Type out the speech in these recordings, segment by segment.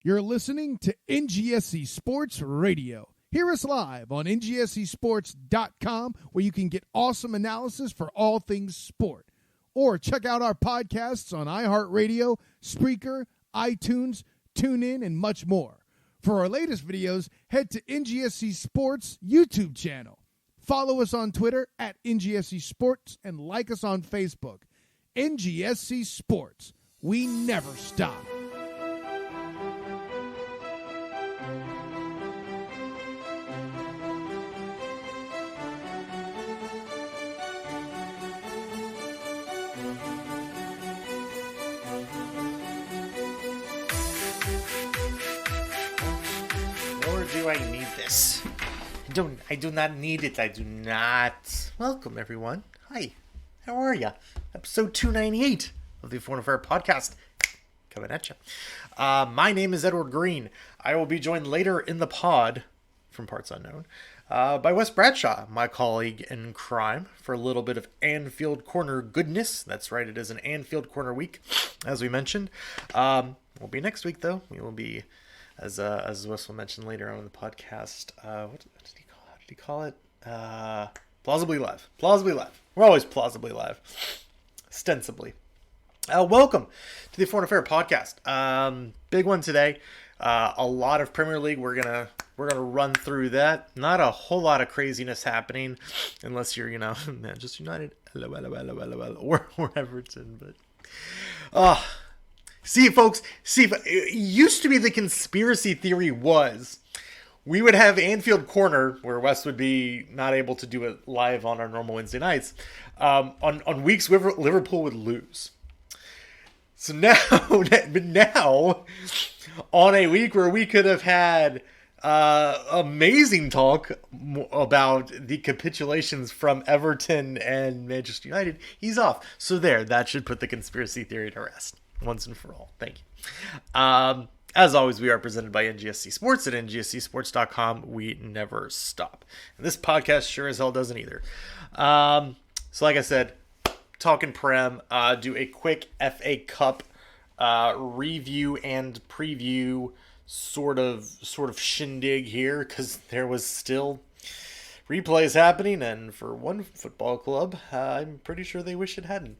You're listening to NGSC Sports Radio. Hear us live on ngscsports.com, where you can get awesome analysis for all things sport. Or check out our podcasts on iHeartRadio, Spreaker, iTunes, TuneIn, and much more. For our latest videos, head to NGSC Sports YouTube channel. Follow us on Twitter at NGSC Sports and like us on Facebook. NGSC Sports. We never stop. Do I need this? I do not need it. I do not. Welcome, everyone. Hi. How are ya? Episode 298 of the Foreign Affair podcast. Coming at you. My name is Edward Green. I will be joined later in the pod, from parts unknown, by Wes Bradshaw, my colleague in crime, for a little bit of Anfield Corner goodness. That's right, it is an Anfield Corner week, as we mentioned. We'll be next week, though. We will be... As Wes will mention later on in the podcast, what did he call it? Plausibly live. Plausibly live. We're always plausibly live. Ostensibly. Welcome to the Foreign Affair podcast. Big one today. A lot of Premier League. We're gonna run through that. Not a whole lot of craziness happening, unless you're Manchester United, or Everton. But folks, it used to be the conspiracy theory was we would have Anfield Corner, where Wes would be not able to do it live on our normal Wednesday nights, on weeks where Liverpool would lose. So now, on a week where we could have had amazing talk about the capitulations from Everton and Manchester United, he's off. So that should put the conspiracy theory to rest. Once and for all. Thank you. As always, we are presented by NGSC Sports at ngscsports.com. We never stop. And this podcast sure as hell doesn't either. So like I said, talking Prem, do a quick FA Cup review and preview sort of shindig here, because there was still replays happening, and for one football club, I'm pretty sure they wish it hadn't.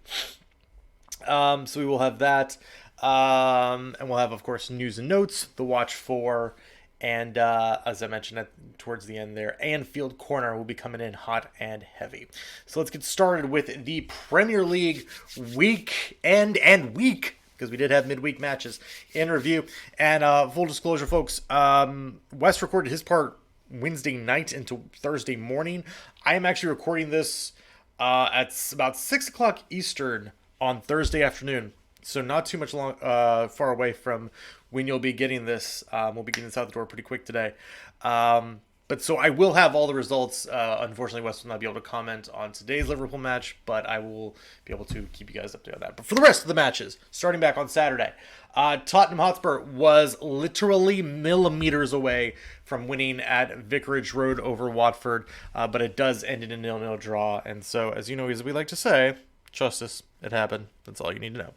So we will have that, and we'll have, of course, news and notes, the watch for, and as I mentioned towards the end there, Anfield Corner will be coming in hot and heavy. So let's get started with the Premier League week, because we did have midweek matches in review. And full disclosure, folks, Wes recorded his part Wednesday night into Thursday morning. I am actually recording this at about 6 o'clock Eastern on Thursday afternoon, so not too much far away from when you'll be getting this. We'll be getting this out the door pretty quick today. But so I will have all the results. Unfortunately, Wes will not be able to comment on today's Liverpool match, but I will be able to keep you guys up to date on that. But for the rest of the matches, starting back on Saturday, Tottenham Hotspur was literally millimeters away from winning at Vicarage Road over Watford, but it does end in a 0-0 draw. And so, as you know, as we like to say, justice, it happened. That's all you need to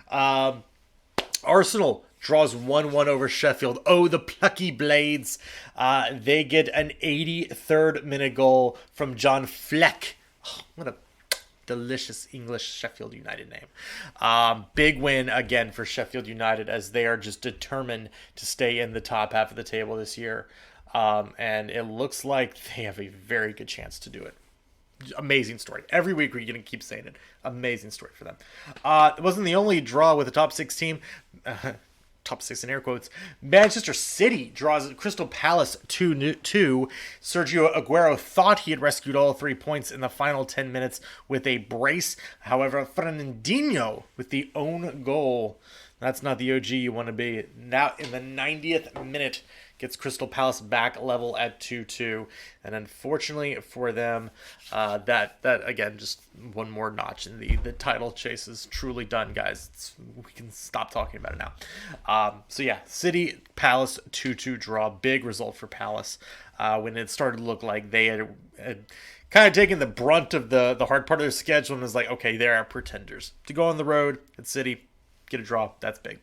know. Arsenal draws 1-1 over Sheffield. Oh, the plucky Blades. They get an 83rd minute goal from John Fleck. Oh, what a delicious English Sheffield United name. Big win again for Sheffield United, as they are just determined to stay in the top half of the table this year. And it looks like they have a very good chance to do it. Amazing story. Every week we're going to keep saying it. Amazing story for them. It wasn't the only draw with a top 6 team. Top 6 in air quotes. Manchester City draws Crystal Palace 2-2. Sergio Aguero thought he had rescued all 3 points in the final 10 minutes with a brace. However, Fernandinho with the own goal. That's not the OG you want to be. Now in the 90th minute, gets Crystal Palace back level at 2-2. And unfortunately for them, that again, just one more notch in the title chase is truly done, guys. We can stop talking about it now. So yeah, City, Palace, 2-2 draw. Big result for Palace when it started to look like they had kind of taken the brunt of the hard part of their schedule and was like, okay, they're our pretenders. To go on the road at City, get a draw. That's big.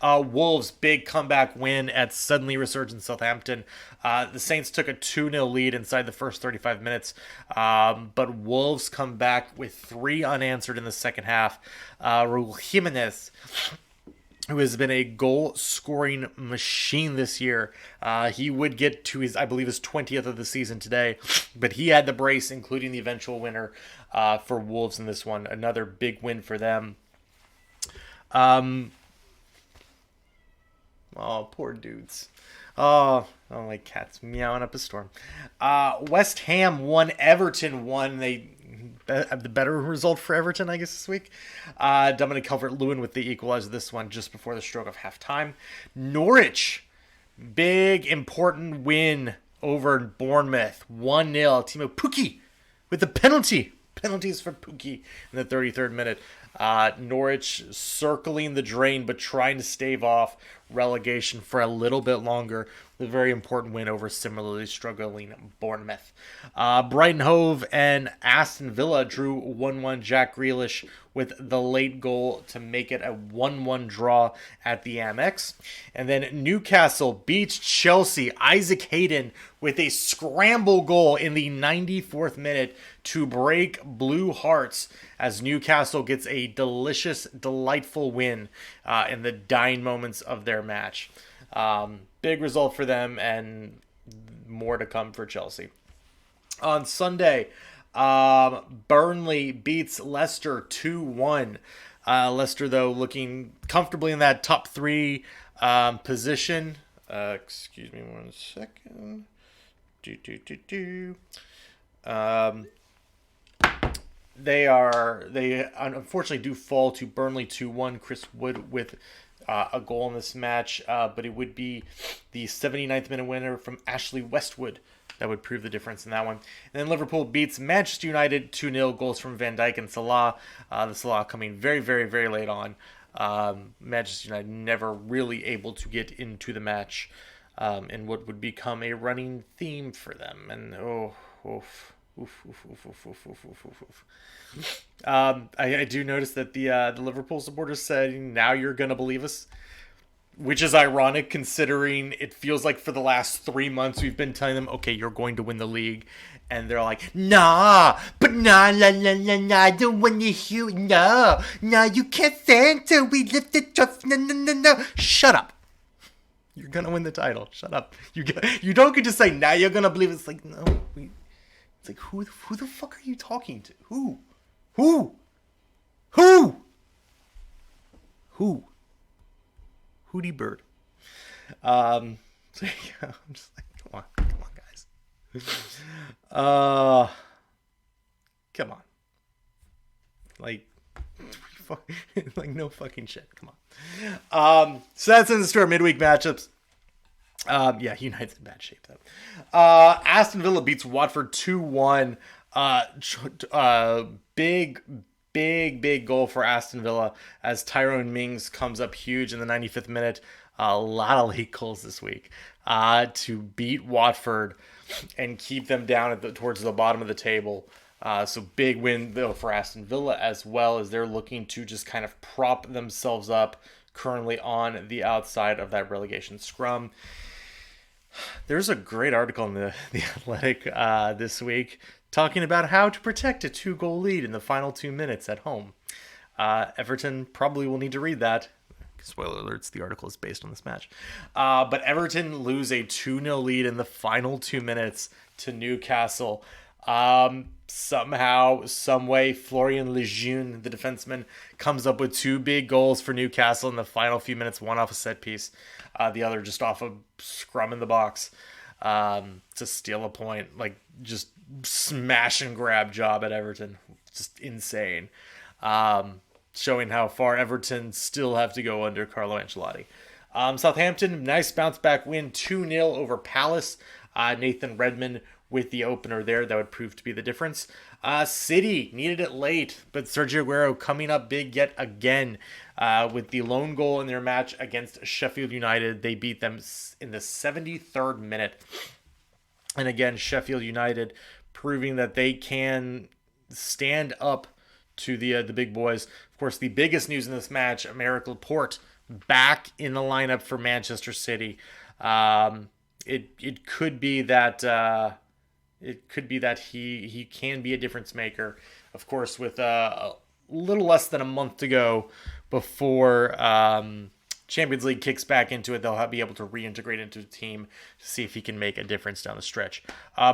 Wolves, big comeback win at suddenly resurgent Southampton. The Saints took a 2-0 lead inside the first 35 minutes, but Wolves come back with 3 unanswered in the second half. Raul Jimenez, who has been a goal-scoring machine this year. He would get to his 20th of the season today, but he had the brace, including the eventual winner for Wolves in this one. Another big win for them. Oh, poor dudes. Oh, I don't like cats meowing up a storm. West Ham won. Everton won. They have the better result for Everton, I guess, this week. Dominic Calvert-Lewin with the equalizer this one just before the stroke of halftime. Norwich, big, important win over Bournemouth. 1-0. Timo Pukki with the penalty. Penalties for Pukki in the 33rd minute. Norwich circling the drain, but trying to stave off relegation for a little bit longer. A very important win over similarly struggling Bournemouth. Brighton Hove and Aston Villa drew 1-1. Jack Grealish with the late goal to make it a 1-1 draw at the Amex. And then Newcastle beats Chelsea. Isaac Hayden with a scramble goal in the 94th minute to break blue hearts as Newcastle gets a delicious, delightful win in the dying moments of their match. Big result for them and more to come for Chelsea. On Sunday, Burnley beats Leicester 2-1. Leicester, though, looking comfortably in that top 3 position. Excuse me 1 second. They unfortunately do fall to Burnley 2-1. Chris Wood with a goal in this match, but it would be the 79th minute winner from Ashley Westwood that would prove the difference in that one. And then Liverpool beats Manchester United 2-0, goals from Van Dijk and Salah. The Salah coming very, very, very late on. Manchester United never really able to get into the match in what would become a running theme for them. And I do notice that the Liverpool supporters said, "Now you're gonna believe us," which is ironic considering it feels like for the last 3 months we've been telling them, "Okay, you're going to win the league," and they're like, "Nah, but nah, la la la la, I don't want to hear. No, you can't say until we lift the trophy. No. Shut up. You're gonna win the title. Shut up. You don't get to say now you're gonna believe it's like no. It's like who the fuck are you talking to? Who? Hootie Bird. So yeah, I'm just like, come on, guys. Come on. Like no fucking shit. Come on. So that's in the store midweek matchups. United's in bad shape though. Aston Villa beats Watford 2-1. Big goal for Aston Villa as Tyrone Mings comes up huge in the 95th minute. A lot of late goals this week to beat Watford and keep them down towards the bottom of the table. So big win though for Aston Villa, as well as they're looking to just kind of prop themselves up currently on the outside of that relegation scrum. There's a great article in the Athletic this week talking about how to protect a 2-goal lead in the final 2 minutes at home. Everton probably will need to read that. Spoiler alerts, the article is based on this match. But Everton lose a 2-0 lead in the final 2 minutes to Newcastle. Somehow, someway, Florian Lejeune, the defenseman, comes up with 2 big goals for Newcastle in the final few minutes, one off a set piece, the other just off a scrum in the box to steal a point. Like, just smash and grab job at Everton. Just insane. Showing how far Everton still have to go under Carlo Ancelotti. Southampton, nice bounce back win, 2-0 over Palace. Nathan Redmond with the opener there. That would prove to be the difference. City needed it late, but Sergio Aguero coming up big yet again with the lone goal in their match against Sheffield United. They beat them in the 73rd minute. And again, Sheffield United proving that they can stand up to the big boys. Of course, the biggest news in this match: Aymeric Laporte back in the lineup for Manchester City. It could be that he can be a difference maker. Of course, with a little less than a month to go before Champions League kicks back into it, they'll be able to reintegrate into the team to see if he can make a difference down the stretch.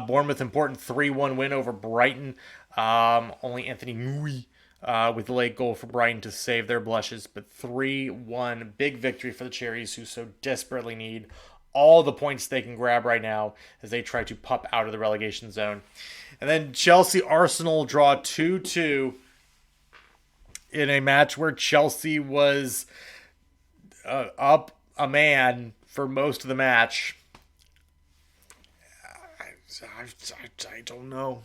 Bournemouth, important 3-1 win over Brighton. Only Anthony Mui with the late goal for Brighton to save their blushes, but 3-1, big victory for the Cherries, who so desperately need all the points they can grab right now as they try to pop out of the relegation zone. And then Chelsea-Arsenal draw 2-2 in a match where Chelsea was up a man for most of the match. I don't know.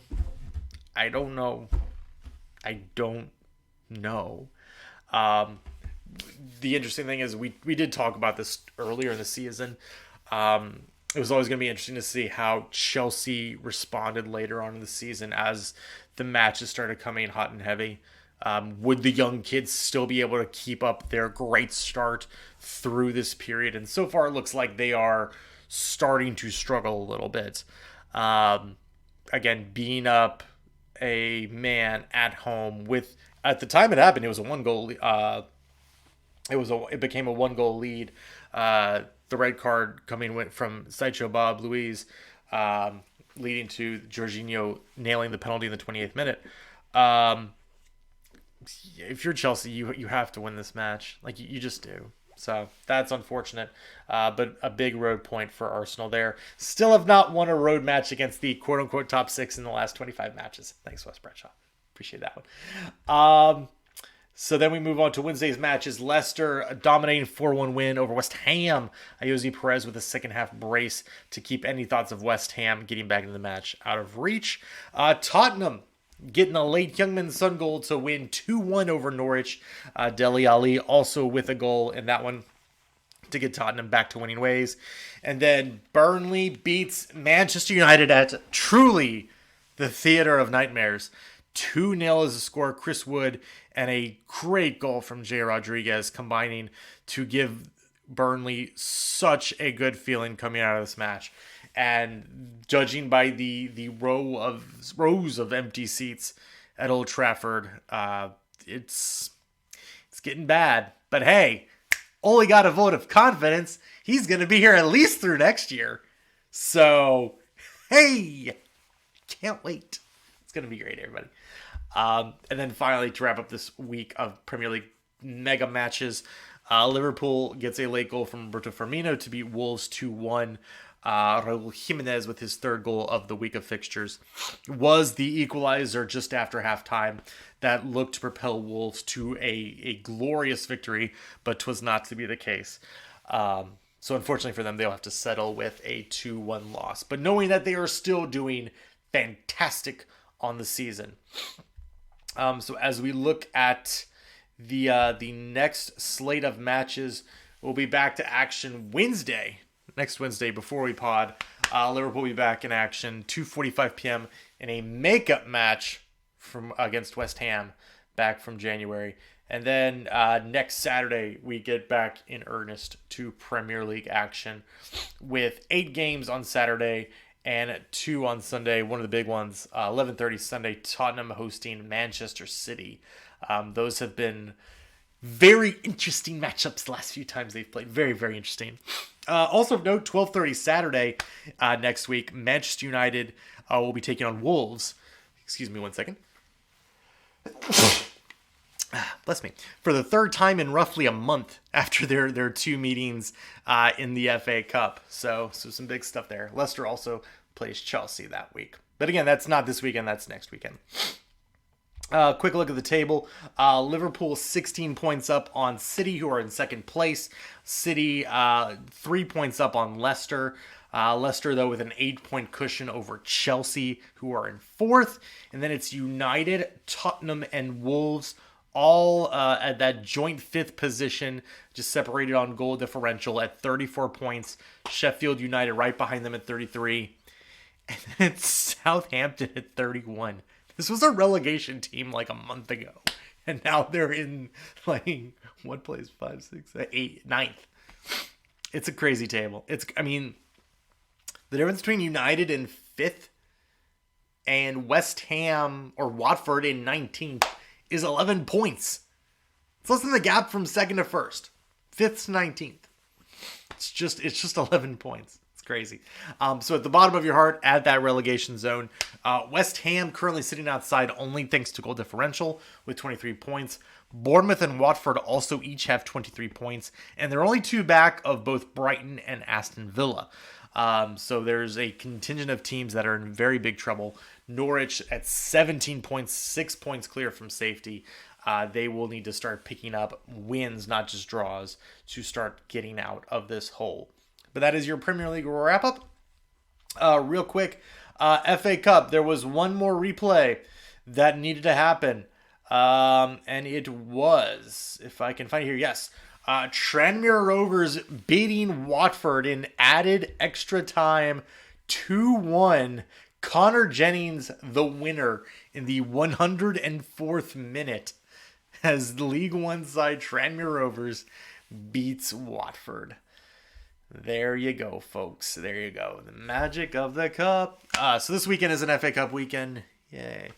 The interesting thing is we did talk about this earlier in the season. It was always going to be interesting to see how Chelsea responded later on in the season as the matches started coming hot and heavy. Would the young kids still be able to keep up their great start through this period? And so far, it looks like they are starting to struggle a little bit. Again, being up a man at home with, at the time it happened, it was a 1-goal. It became a 1-goal lead. The red card coming from Sideshow Bob Luiz, leading to Jorginho nailing the penalty in the 28th minute. If you're Chelsea, you have to win this match. Like, you just do. So that's unfortunate. But a big road point for Arsenal there. Still have not won a road match against the quote-unquote top 6 in the last 25 matches. Thanks, Wes Bradshaw. Appreciate that one. So then we move on to Wednesday's matches. Leicester, a dominating 4-1 win over West Ham. Ayoze Perez with a second-half brace to keep any thoughts of West Ham getting back into the match out of reach. Tottenham getting a late Youngman Son goal to win 2-1 over Norwich. Dele Alli also with a goal in that one to get Tottenham back to winning ways. And then Burnley beats Manchester United at truly the theater of nightmares. 2-0 is the score. Chris Wood and a great goal from Jay Rodriguez combining to give Burnley such a good feeling coming out of this match. And judging by the rows of empty seats at Old Trafford, it's getting bad. But hey, Ole got a vote of confidence. He's going to be here at least through next year. So, hey, can't wait. It's going to be great, everybody. And then finally, to wrap up this week of Premier League mega matches, Liverpool gets a late goal from Roberto Firmino to beat Wolves 2-1. Raul Jimenez with his third goal of the week of fixtures was the equalizer just after halftime that looked to propel Wolves to a glorious victory, but 'twas not to be the case. So unfortunately for them, they'll have to settle with a 2-1 loss. But knowing that they are still doing fantastic on the season. So as we look at the next slate of matches, we'll be back to action next Wednesday before we pod. Liverpool will be back in action 2:45 p.m. in a makeup match against West Ham back from January. And then next Saturday, we get back in earnest to Premier League action with 8 games on Saturday and 2 on Sunday. One of the big ones, 11:30 Sunday, Tottenham hosting Manchester City. Those have been very interesting matchups the last few times they've played. Very, very interesting. Also of note, 12:30 Saturday next week, Manchester United will be taking on Wolves. Excuse me one second. Bless me. For the third time in roughly a month after their 2 meetings in the FA Cup. So some big stuff there. Leicester also plays Chelsea that week. But again, that's not this weekend. That's next weekend. Quick look at the table. Liverpool 16 points up on City, who are in second place. City 3 points up on Leicester. Leicester, though, with an 8-point cushion over Chelsea, who are in fourth. And then it's United, Tottenham, and Wolves, all at that joint 5th position, just separated on goal differential at 34 points. Sheffield United right behind them at 33. And then it's Southampton at 31. This was a relegation team like a month ago. And now they're in, like, what place? 5, 6, 8, 9th. It's a crazy table. The difference between United in 5th and West Ham or Watford in 19th is 11 points. It's less than the gap from 2nd to 1st. 5th to 19th. It's just 11 points. It's crazy. So at the bottom of your heart, add that relegation zone. West Ham currently sitting outside only thanks to goal differential with 23 points. Bournemouth and Watford also each have 23 points, and they're only 2 back of both Brighton and Aston Villa. So there's a contingent of teams that are in very big trouble. Norwich at 17 points, 6 points clear from safety. They will need to start picking up wins, not just draws, to start getting out of this hole. But that is your Premier League wrap-up. Real quick, FA Cup, there was one more replay that needed to happen. And it was, if I can find it here, yes. Tranmere Rovers beating Watford in added extra time 2-1. Connor Jennings, the winner in the 104th minute, as the League One side Tranmere Rovers beats Watford. There you go, folks. There you go. The magic of the cup. So this weekend is an FA Cup weekend. Yay.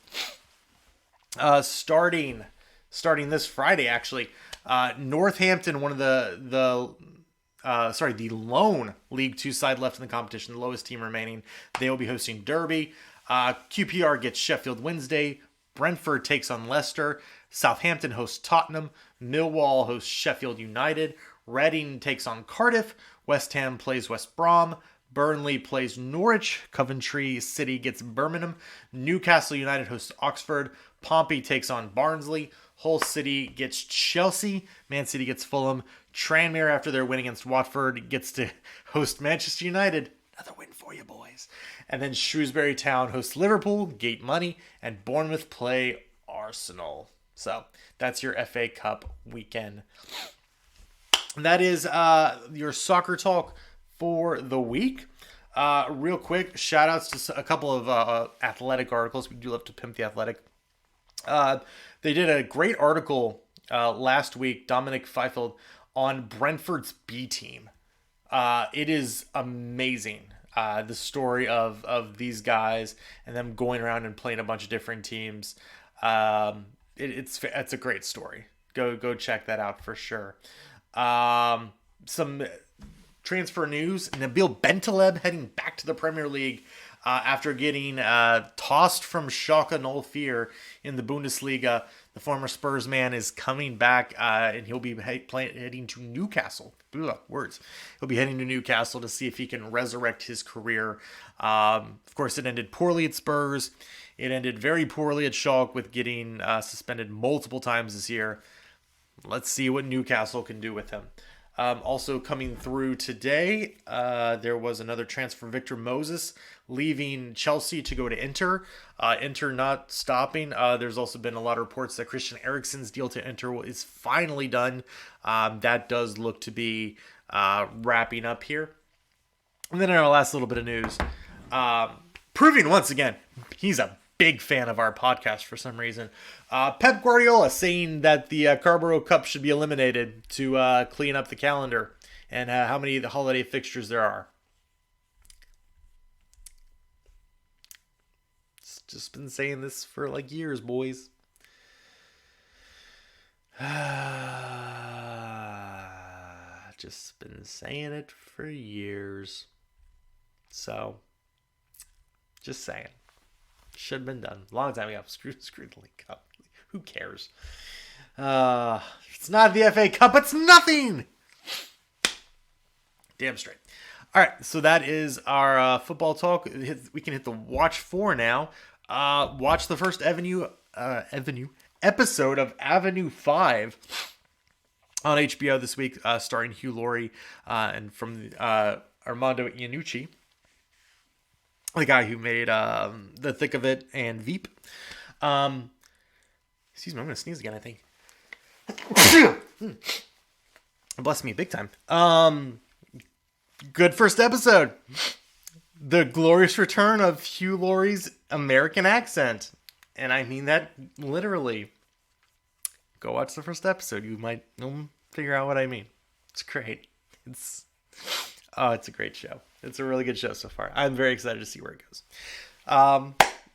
Starting this Friday, actually. Northampton, one of the lone League Two side left in the competition, the lowest team remaining. They will be hosting Derby. QPR gets Sheffield Wednesday. Brentford takes on Leicester. Southampton hosts Tottenham. Millwall hosts Sheffield United. Reading takes on Cardiff. West Ham plays West Brom. Burnley plays Norwich. Coventry City gets Birmingham. Newcastle United hosts Oxford. Pompey takes on Barnsley. Hull City gets Chelsea. Man City gets Fulham. Tranmere, after their win against Watford, gets to host Manchester United. Another win for you, boys. And then Shrewsbury Town hosts Liverpool, Gate Money, and Bournemouth play Arsenal. So that's your FA Cup weekend. And that is your soccer talk for the week. Real quick, shout outs to a couple of athletic articles. We do love to pimp the athletic. They did a great article last week, Dominic Feifeld, on Brentford's B team. It is amazing. The story of these guys and them going around and playing a bunch of different teams. It's a great story. Go check that out for sure. Some transfer news. Nabil Bentaleb heading back to the Premier League after getting tossed from Schalke 04 in the Bundesliga. The former Spurs man is coming back, and he'll be heading to Newcastle. He'll be heading to Newcastle to see if he can resurrect his career. Of course, it ended poorly at Spurs. It ended very poorly at Schalke with getting suspended multiple times this year. Let's see what Newcastle can do with him. Also coming through today, there was another transfer, Victor Moses, leaving Chelsea to go to Inter. Inter not stopping. There's also been a lot of reports that Christian Eriksen's deal to Inter is finally done. That does look to be wrapping up here. And then in our last little bit of news, proving once again, he's a big fan of our podcast for some reason. Pep Guardiola saying that the Carabao Cup should be eliminated to clean up the calendar and how many of the holiday fixtures there are. It's just been saying this for like years, boys. Just been saying it for years. So, just saying. Should have been done. Long time ago. Screw the League Cup. Who cares? It's not the FA Cup. It's nothing. Damn straight. All right. So that is our football talk. We can hit the watch for now. Watch the first episode of Avenue 5 on HBO this week, starring Hugh, Laurie, and from Armando Iannucci. The guy who made The Thick of It and Veep. Excuse me, I'm going to sneeze again, I think. Bless me, big time. Good first episode. The glorious return of Hugh Laurie's American accent. And I mean that literally. Go watch the first episode. You'll figure out what I mean. It's great. It's a great show. It's a really good show so far. I'm very excited to see where it goes.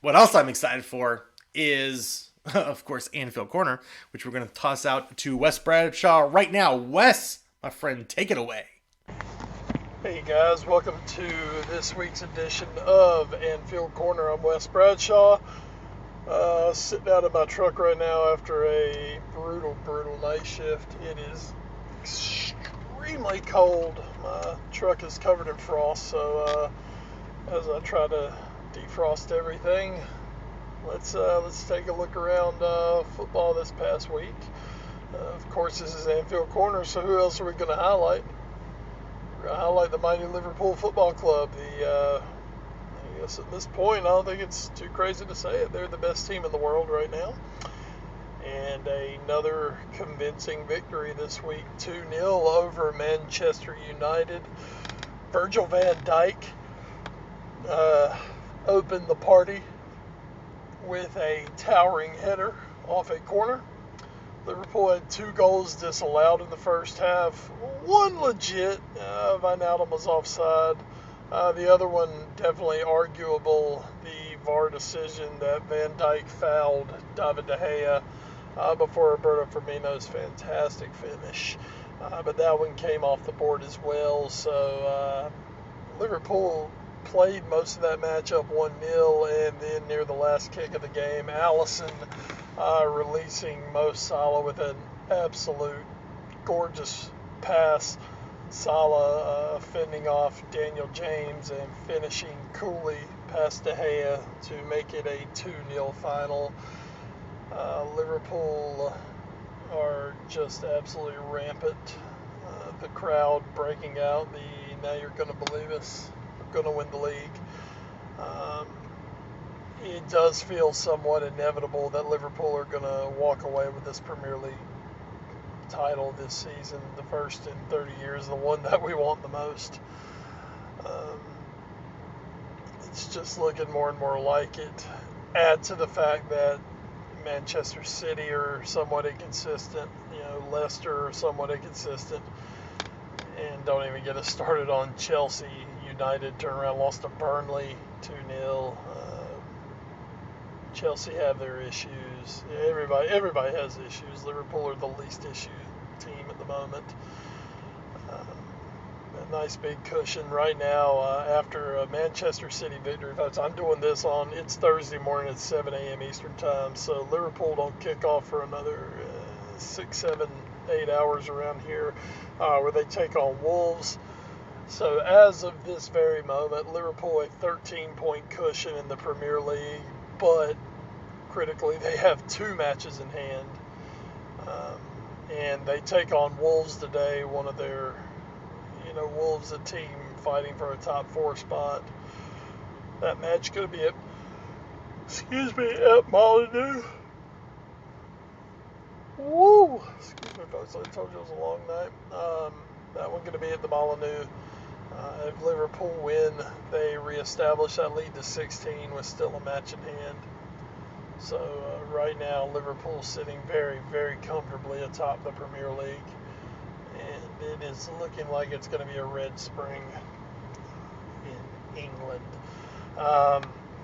What else I'm excited for is, of course, Anfield Corner, which we're going to toss out to Wes Bradshaw right now. Wes, my friend, take it away. Hey guys, welcome to this week's edition of Anfield Corner. I'm Wes Bradshaw. Sitting out in my truck right now after a brutal night shift. It is extremely cold. My truck is covered in frost, so as I try to defrost everything, let's take a look around football this past week. Of course, this is Anfield Corner, so who else are we going to highlight? We're going to highlight the mighty Liverpool Football Club. I guess at this point, I don't think it's too crazy to say it. They're the best team in the world right now. And another convincing victory this week, 2-0 over Manchester United. Virgil van Dijk opened the party with a towering header off a corner. Liverpool had 2 goals disallowed in the first half. One legit, Wijnaldum was offside. The other one definitely arguable, the VAR decision that Van Dijk fouled David De Gea before Roberto Firmino's fantastic finish. But that one came off the board as well. So Liverpool played most of that matchup 1-0, and then near the last kick of the game, Alisson releasing Mo Salah with an absolute gorgeous pass. Salah fending off Daniel James and finishing coolly past De Gea to make it a 2-0 final. Liverpool are just absolutely rampant. The crowd breaking out. Now you're going to believe us. We're going to win the league. It does feel somewhat inevitable that Liverpool are going to walk away with this Premier League title this season, the first in 30 years, the one that we want the most. It's just looking more and more like it. Add to the fact that Manchester City are somewhat inconsistent, Leicester are somewhat inconsistent, and don't even get us started on Chelsea. United turned around, lost to Burnley 2-0. Chelsea have their issues. Everybody has issues. Liverpool are the least issue team at the moment. A nice big cushion right now after a Manchester City victory. Folks, I'm doing this it's Thursday morning at 7 a.m. Eastern time, so Liverpool don't kick off for another 6, 7, 8 hours around here where they take on Wolves. So as of this very moment, Liverpool a 13-point cushion in the Premier League, but critically they have 2 matches in hand. And they take on Wolves today, one of their, Wolves, a team fighting for a top 4 spot. That match could be at Molyneux. Woo! Excuse me, folks, I told you it was a long night. That one going to be at the Molyneux. If Liverpool win, they reestablish that lead to 16 with still a match in hand. So right now, Liverpool's sitting very, very comfortably atop the Premier League. And it is looking like it's going to be a red spring in England.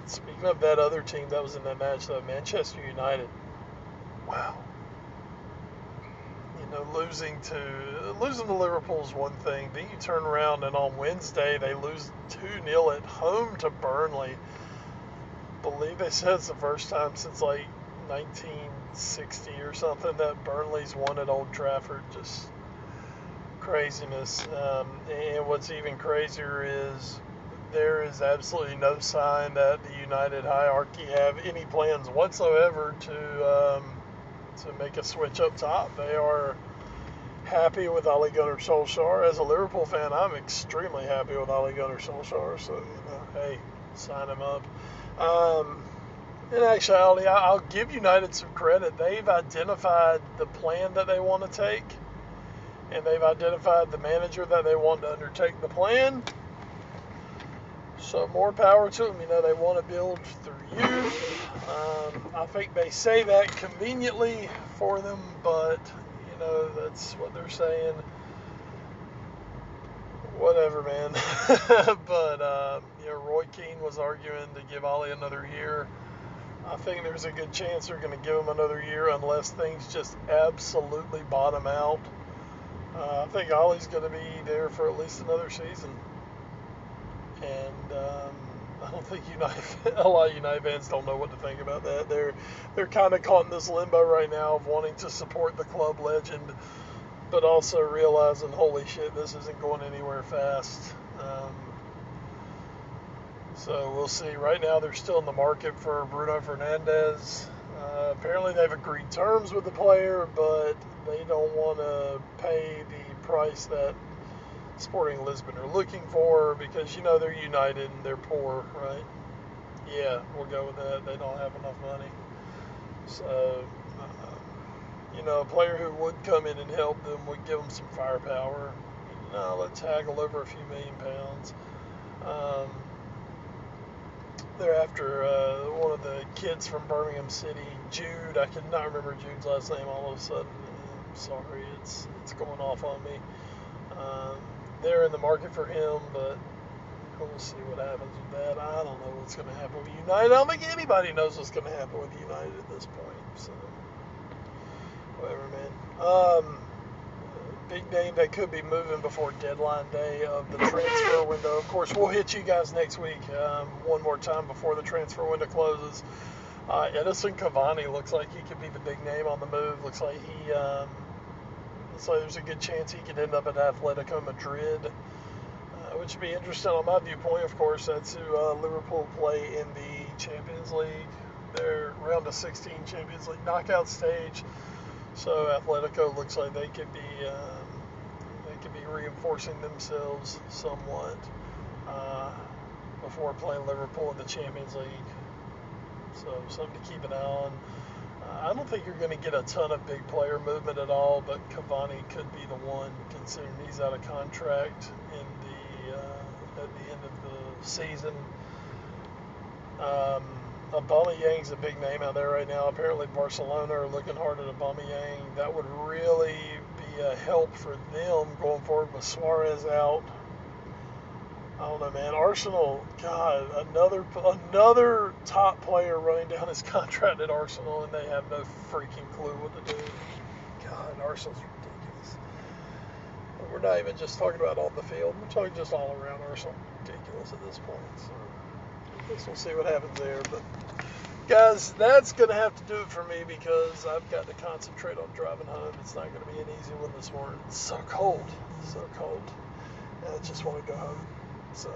Speaking of that other team that was in that match, though, Manchester United. Wow. Losing to Liverpool is one thing. Then you turn around and on Wednesday they lose 2-0 at home to Burnley. I believe they said it's the first time since like 1960 or something that Burnley's won at Old Trafford. Just craziness. And what's even crazier is there is absolutely no sign that the United hierarchy have any plans whatsoever to make a switch up top. They are happy with Ole Gunnar Solskjaer. As a Liverpool fan, I'm extremely happy with Ole Gunnar Solskjaer. So, hey, sign him up. In actuality, I'll give United some credit. They've identified the plan that they want to take, and they've identified the manager that they want to undertake the plan. So more power to them. They want to build through youth. I think they say that conveniently for them, but that's what they're saying. Whatever, man. But Roy Keane was arguing to give Ollie another year. I think there's a good chance they're going to give him another year unless things just absolutely bottom out. I think Ollie's going to be there for at least another season. And I don't think a lot of United fans don't know what to think about that. They're kind of caught in this limbo right now of wanting to support the club legend, but also realizing, holy shit, this isn't going anywhere fast. So we'll see. Right now, they're still in the market for Bruno Fernandes. Apparently, they've agreed terms with the player, but they don't want to pay the price that Sporting Lisbon are looking for because, they're United and they're poor, right? Yeah, we'll go with that. They don't have enough money. So, a player who would come in and help them would give them some firepower. Let's haggle over a few million pounds. They're after one of the kids from Birmingham City, Jude. I cannot remember Jude's last name all of a sudden. I'm sorry, it's going off on me. They're in the market for him, but we'll see what happens with that. I don't know what's going to happen with United. I don't think anybody knows what's going to happen with United at this point. So, whatever, man. Big name that could be moving before deadline day of the transfer window. Of course, we'll hit you guys next week one more time before the transfer window closes. Edison Cavani looks like he could be the big name on the move. Looks like there's a good chance he could end up at Atletico Madrid, which would be interesting on my viewpoint. Of course, that's who Liverpool play in the Champions League. They're round of 16 Champions League knockout stage. So Atletico looks like they could be reinforcing themselves somewhat before playing Liverpool in the Champions League. So something to keep an eye on. I don't think you're going to get a ton of big player movement at all, but Cavani could be the one, considering he's out of contract at the end of the season. Aubameyang's a big name out there right now. Apparently Barcelona are looking hard at Aubameyang. That would really be a help for them going forward with Suarez out. I don't know, man. Arsenal, God, another top player running down his contract at Arsenal, and they have no freaking clue what to do. God, Arsenal's ridiculous. We're not even just talking about on the field. We're talking just all around. Arsenal ridiculous at this point. So I guess we'll see what happens there. But guys, that's going to have to do it for me because I've got to concentrate on driving home. It's not going to be an easy one this morning. It's so cold. And I just want to go home. So,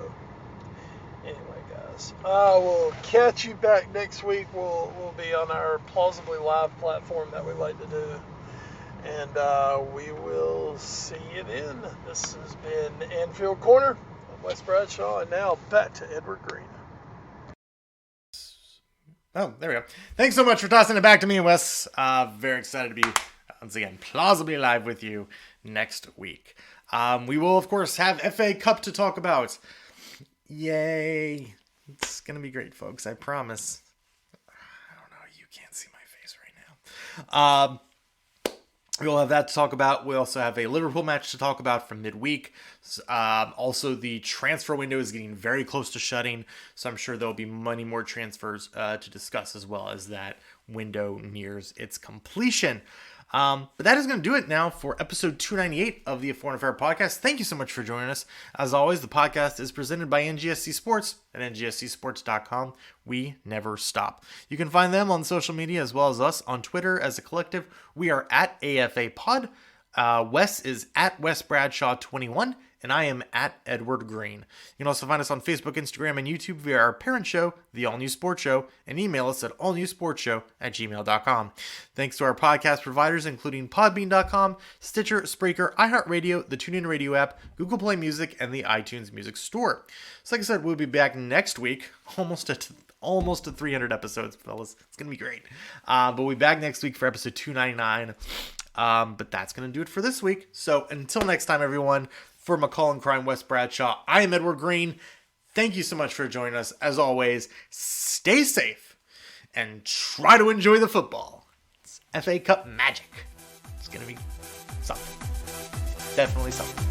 anyway, guys, I will catch you back next week. We'll be on our plausibly live platform that we like to do. And we will see you then. This has been Anfield Corner. I'm Wes Bradshaw, and now back to Edward Green. Oh, there we go. Thanks so much for tossing it back to me, Wes. Very excited to be, once again, plausibly live with you next week. We will, of course, have FA Cup to talk about. Yay. It's going to be great, folks. I promise. I don't know. You can't see my face right now. We'll have that to talk about. We also have a Liverpool match to talk about from midweek. Also, the transfer window is getting very close to shutting, so I'm sure there'll be many more transfers to discuss as well as that window nears its completion. But that is going to do it now for episode 298 of the Foreign Affair podcast. Thank you so much for joining us. As always, the podcast is presented by NGSC Sports at ngscsports.com. We never stop. You can find them on social media as well as us on Twitter as a collective. We are at AFA Pod. Wes is at Wes Bradshaw 21. And I am at Edward Green. You can also find us on Facebook, Instagram, and YouTube via our parent show, The All New Sports Show, and email us at allnewsportshow@gmail.com. Thanks to our podcast providers, including Podbean.com, Stitcher, Spreaker, iHeartRadio, the TuneIn Radio app, Google Play Music, and the iTunes Music Store. So like I said, we'll be back next week, almost to 300 episodes, fellas. It's going to be great. But we'll be back next week for episode 299. But that's going to do it for this week. So until next time, everyone, for McCall and Crime West Bradshaw, I am Edward Green. Thank you so much for joining us. As always, stay safe and try to enjoy the football. It's FA Cup magic. It's going to be something. Definitely something.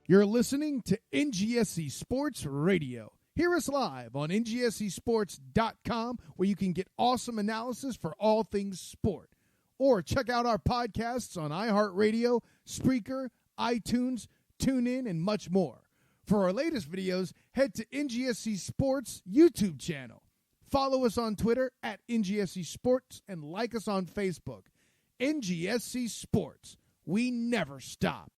You're listening to NGSC Sports Radio. Hear us live on NGSCsports.com, where you can get awesome analysis for all things sport. Or check out our podcasts on iHeartRadio, Spreaker, iTunes, TuneIn, and much more. For our latest videos, head to NGSC Sports YouTube channel. Follow us on Twitter at NGSC Sports and like us on Facebook. NGSC Sports. We never stop.